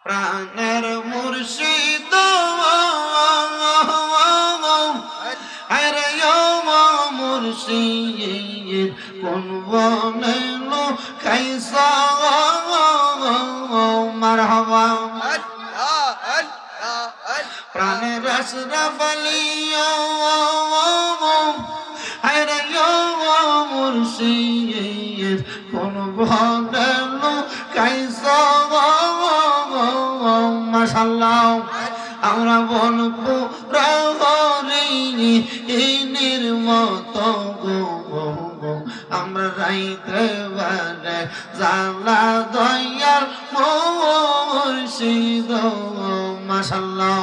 প্রাণের মুর্শিদ আরে ও মুর্শিদ কোন বনে লো খাইসা মারহাবা প্রাণের আশরাফ আলী আরে ও মুর্শিদ কোন বনে লো খাইসা মাশাআল্লাহ আমরা বলবো রাহরিনের মতো গো আমরা রাইতে বারে জালা দয়াল মুর্শিদ মাশাআল্লাহ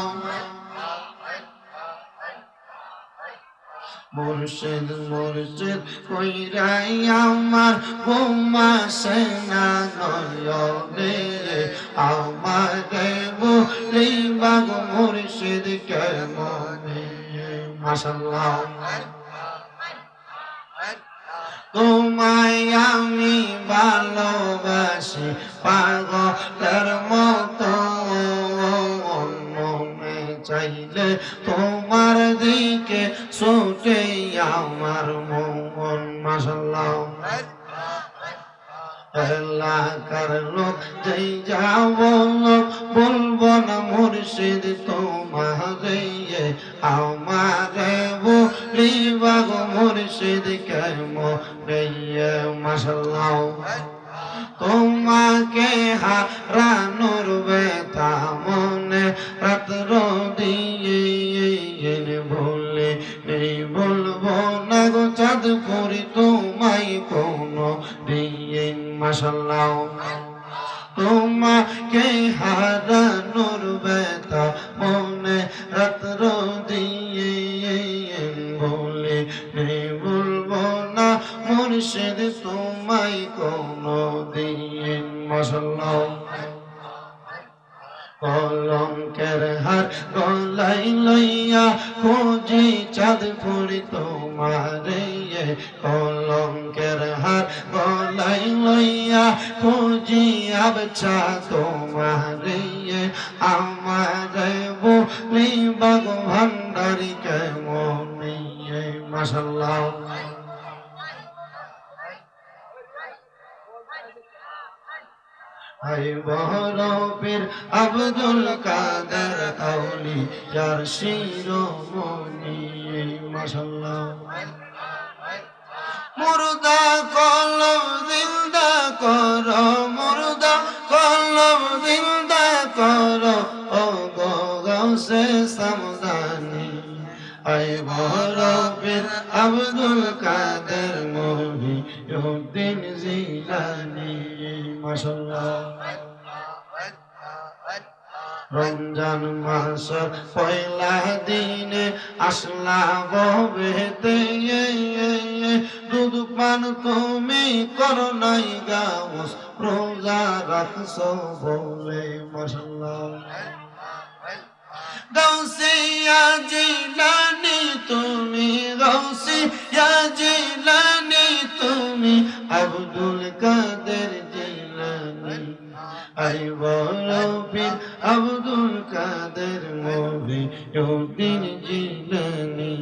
মুর্শিদ মুর্শিদ কইরাই আমার বোমা সেনা নয়নে আমাকে বলিবা গো মুর্শিদ কেমনে মাশাআল্লাহ তোমায় আমি ভালোবাসি পাগলের মতো মনে চাইলে তোমার দিকে ছুটে আমার মন মাশাআল্লাহ এলাকার লোক যেই যাব বলবো না মুর্শিদ তোমারে আমারে বলিবা গো মুর্শিদ কেমনে মাশাআল্লাহ তোমাকে হারানোর ব্যথা মনে রাত্র দিয়ে ভুলে নেই বলবো না গো চাঁদপুরি তোমায় কোনো দিন মাশাআল্লাহ তোমাকে হারানোর ব্যথা মনে রাত্র দিয়ে ভুলে নেই বলবো না মুর্শিদ তোমায় কোনো দিন মাশাআল্লাহ কলঙ্কের হার গলাই লইয়া খুঁজি চাঁদপুরি তোমারে কলঙ্কের হার গলাই লইয়া খুঁজি আবছা তোমারে আমারে বলিবা গো ভান্ডারি কেমনে মাশাআল্লাহ হাই বরফের আব্দুল কাদের আউলিয়ার শিরোমণি মাশাআল্লাহ মুর্দা কলব জিন্দা করো মুর্দা কলব জিন্দা করো ও গো গাউসে সামদানি আই বরফের আব্দুল কাদের মুহিউদ্দিন জিলানী মাশাআল্লাহ রমজান মাস পয়লা দিনে আসলা ববেতে দুধ পান তুমি করো নাই গাউস রোজা রাখছো বলে মাশাআল্লাহ গাউসিয়া জিলানী তুমি গাউসিয়া জিলানী তুমি আব্দুল কাদের জিলানী আই বরফের আব্দুল কাদের মুহিউদ্দিন জিলানী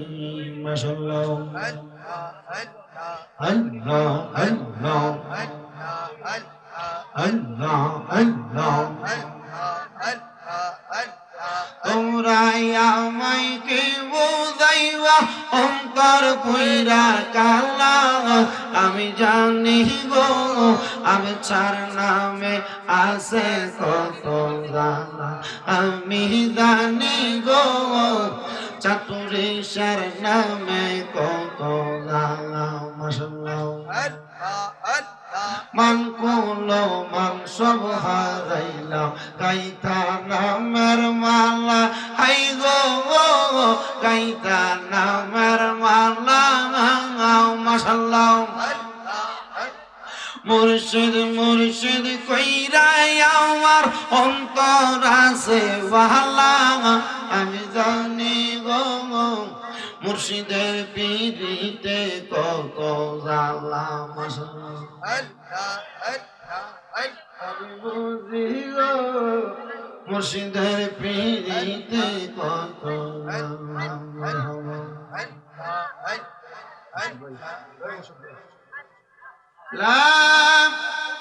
মাশাআল্লাহ আল্লাহ আল্লাহ আল্লাহ আল্লাহ তোমরা আমায় কে বুঝাইবা অন্তর কইরা কালা আমি জানি গো আমি চার নামে আছে কত জানা আমি জানি গো চাতুরেশ্বর নামে কত জানা মাশাআল্লাহ মান কুলো মান সব হারাইলাম গাইতা নামের মালা হাই গো গাইতা নামের মালা মাশাআল্লাহ মুর্শিদ মুর্শিদ কইরা আমার অন্তর আছে বালা আমি জানি গো মুর্শিদের পিরিতে কত জালা মাশাআল্লাহ আমি বুঝি গো মুর্শিদের পিরিতে কত লা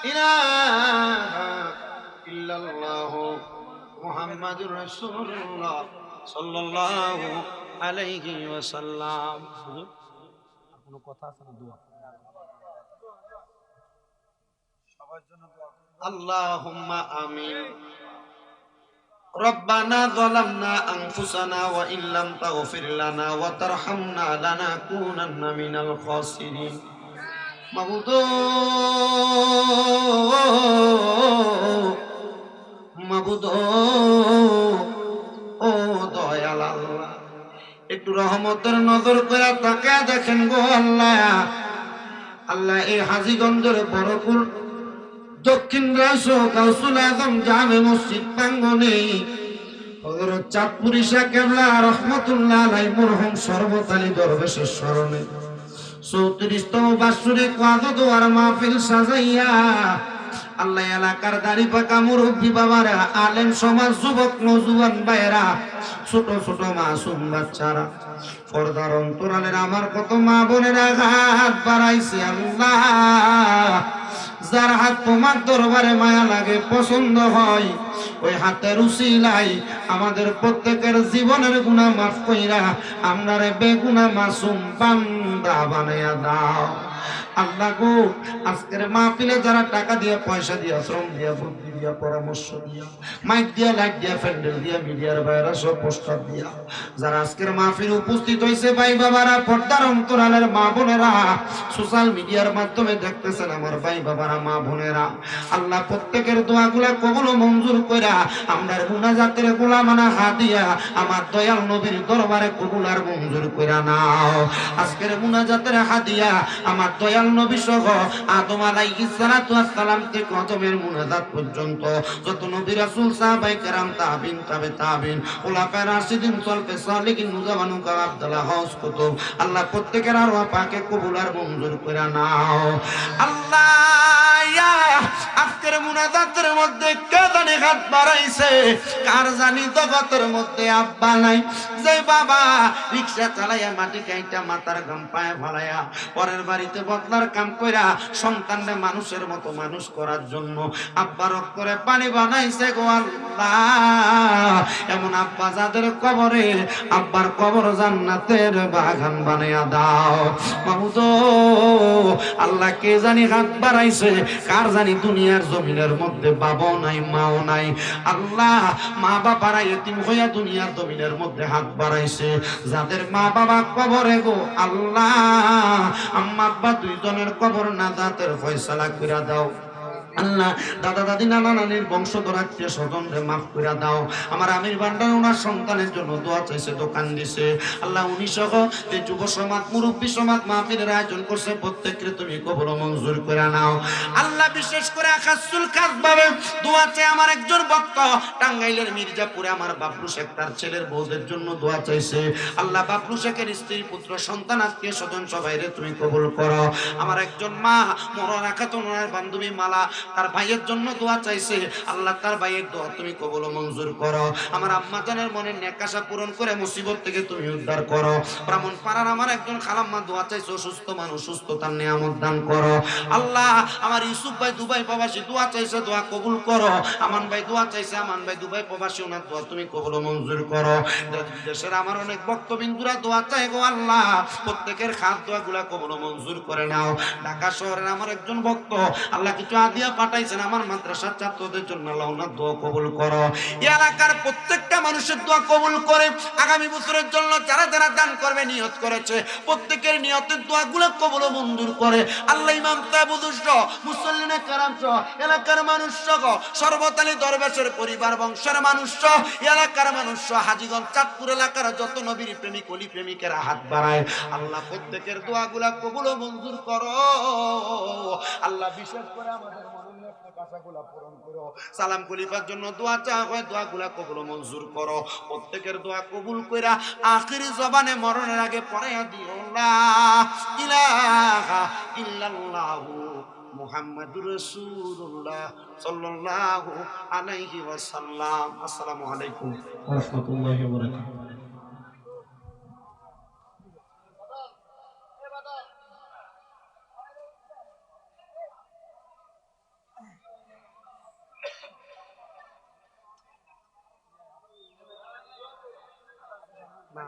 ইলাহা ইল্লাল্লাহ মুহাম্মাদুর রাসূলুল্লাহ সাল্লাল্লাহু আলাইহি ওয়াসাল্লাম। কোনো কথা আছে না? দোয়া সবার জন্য দোয়া আল্লাহুম্মা আমিন। ربنا ظلمنا أنفسنا وإن لم تغفر لنا وترحمنا لنكونن من الخاسرين মাবুদ মাবুদ ও দয়াল আল্লাহ, একটু রহমতের নজর করে তাকায় দেখেন গো আল্লাহ। আল্লাহ এই হাজীগঞ্জের বড়কুল দক্ষিণ রাষ্ট্র গাউসুল আজম জামে মসজিদ প্রাঙ্গণে হযরত চাঁদপুরি শাহ কেবলা রহমাতুল্লাহ আলাইহি মরহুম শরবত আলী দরবেশের স্মরণে 34তম বাৎসরিক ওয়াজ দোয়ার মাহফিল সাজাইয়া আল্লাহ এলাকার দাড়ি পাকা মুরব্বী বাবারা, আলেম সমাজ, যুবক নওজোয়ান ভাইয়েরা, ছোট ছোট মাসুম বাচ্চারা, পর্দার অন্তরালের আমার কত মা বোনেরা হাত বাড়াইছে আল্লাহ। যার হাত তোমার দরবারে মায়া লাগে, পছন্দ হয়, ওই হাতের উসিলাই আমাদের প্রত্যেকের জীবনের গুনাহ মাফ কইরা আমরারে বেগুনাহ মাসুম বান্দা বানাইয়া দাও আল্লাহ গো। আজকের মাহফিলে যারা টাকা দিয়া, পয়সা দিয়া, শ্রম দিয়া, বুদ্ধি দিয়া, পরামর্শ দিয়া, মাইক দিয়া, লাইট দিয়া, প্যান্ডেল দিয়া, মিডিয়ার বাইরা সব পোস্টার দিয়া যারা আজকের মাহফিলে উপস্থিত হয়েছে, ভাই বাবারা, পর্দার অন্তরালের মা বোনেরা, সোশ্যাল মিডিয়ার মাধ্যমে দেখতেছেন আমার ভাই বাবারা, মা বোনেরা, আল্লাহ প্রত্যেকের দোয়াগুলা কবুল ও মঞ্জুর কইরা আমরার মুনাজাতের গোলামানা হাদিয়া আমার দয়াল নবীর দরবারে কবুল আর মঞ্জুর কইরা নাও। আজকের মুনাজাতের হাদিয়া আমার দয়াল নবী সহ আদম আলাইহিস সালাতু ওয়াস সালাম থেকে আদমের মুনাজাত পর্যন্ত যত নবী রাসূল সাহাবায়ে কেরাম তাবিন তাবে তাবিন খোলাফায়ে রাশিদিন সলফে সালিহিন মুজাওয়ানু কা আব্দুল্লাহ হাউস কুতুব আল্লাহ প্রত্যেকের আরওয়াহ পাকে কবুল আর মঞ্জুর কইরা নাও আল্লাহ। আজকের মুনাজাতের মধ্যে কে জানি হাত বাড়াইছে, কার জানি জগতের মধ্যে আব্বা নাই, যে বাবা রিকশা চালাইয়া মাটি কাইটা মাথার গাম পায়ে ফালাইয়া পরের বাড়িতে বদলার কাম কইরা সন্তানরে মানুষের মতো মানুষ করার জন্য আব্বা রক্তরে পানি বানাইছে গো আল্লাহ। এমন আব্বা যাদের কবরে, আব্বার কবর জান্নাতের বাগান বানাইয়া দাও মাহমুদ আল্লাহ। কে জানি হাত বাড়াইছে, কার জানি দুনিয়ার জমিনের মধ্যে বাবাও নাই, মাও নাই আল্লাহ। মা বাবারা এতিম হইয়া দুনিয়ার জমিনের মধ্যে হাত বাড়াইছে, যাদের মা বাবা কবরে গো আল্লাহ, আম্মা আব্বা দুইজনের কবর নাজাতের ফয়সালা কইরা দাও আল্লাহ। দাদা দাদি নানা নানির বংশধর আত্মীয় স্বজনরে মাফ করে দাও। আমার আমির ভান্ডার ওনার সন্তানের জন্য দোয়া চাইছে, দোকান দিছে আল্লাহ। উনি সহ যে যুব সমাজ, মুরব্বী সমাজ মাহফিলের আয়োজন করছে, প্রত্যেককে তুমি কবুল মঞ্জুর করে নাও আল্লাহ। বিশেষ করে আকাশুল খাস ভাবে দোয়া চাই আমার একজন ভক্ত টাঙ্গাইলের মির্জাপুরে আমার বাবলু শেখ, তার ছেলের বউদের জন্য দোয়া চাইছে আল্লাহ। বাবলু শেখের স্ত্রী, পুত্র, সন্তান, আত্মীয় স্বজন সবাইরে তুমি কবুল করো। আমার একজন মা মরণ রাখাত ওনার বান্ধবী মালা, তার ভাইয়ের জন্য দোয়া চাইছে আল্লাহ, তার ভাইয়ের দোয়া তুমি কবুল ও মঞ্জুর করো। আমার আম্মা জানের মনের নেক আশা পূরণ করে মুসিবত থেকে তুমি উদ্ধার করো। ব্রাহ্মণ পাড়ার আমার একজন খালাম্মা দোয়া চাইছে, অসুস্থ মানুষ সুস্থতার নিয়ামত দান করো আল্লাহ। আমার ইউসুফ ভাই দুবাই প্রবাসী দোয়া চাইছে, দোয়া কবুল করো। আমান ভাই দোয়া চাইছে, আমান ভাই দুবাই প্রবাসী, ওনার দোয়া তুমি কবুল ও মঞ্জুর করো। দেশের আমার অনেক ভক্তবিন্দুরা দোয়া চাই গো আল্লাহ, প্রত্যেকের খাস দোয়াগুলা কবুল ও মঞ্জুর করে নাও। ঢাকা শহরের আমার একজন ভক্ত আল্লাহ কিছু আদিয়া পাঠাইছেন আমার মাদ্রাসার ছাত্রদের জন্য, আল্লাহ ওনার দোয়া কবুল করো। এই এলাকার প্রত্যেকটা মানুষের দোয়া কবুল করে আগামী বছরের জন্য যারা যারা দান করবে নিয়ত করেছে, প্রত্যেকের নিয়তের দোয়াগুলো কবুল ও মঞ্জুর করে আল্লাহ। ইমাম তাবুদুস মুসল্লিনে কেরাম সহ এলাকার মানুষ সহ শরবত আলী দরবেশের পরিবার বংশের মানুষ সহ এলাকার মানুষ সহ হাজীগঞ্জ চাঁদপুর এলাকার যত নবীর প্রেমিক অলি প্রেমিকেরা হাত বাড়ায় আল্লাহ, প্রত্যেকের দোয়াগুলা কবুল ও মঞ্জুর করো আল্লাহ। বিশেষ করে আমাদের মনের আশাগুলা পূরণ করো। সালাম খলিফার জন্য দোয়া চাওয়া হয়, দোয়াগুলা কবুল ও মঞ্জুর করো। প্রত্যেকের দোয়া কবুল কইরা আখিরি জবানে মরণের আগে পড়াইয়া দিও লা ইলাহা ইল্লাল্লাহু মুহাম্মাদুর রাসূলুল্লাহ সাল্লাল্লাহু আলাইহি ওয়াসাল্লাম। আসসালামু আলাইকুম ওয়া রাহমাতুল্লাহি ওয়া বারাকাতুহু। না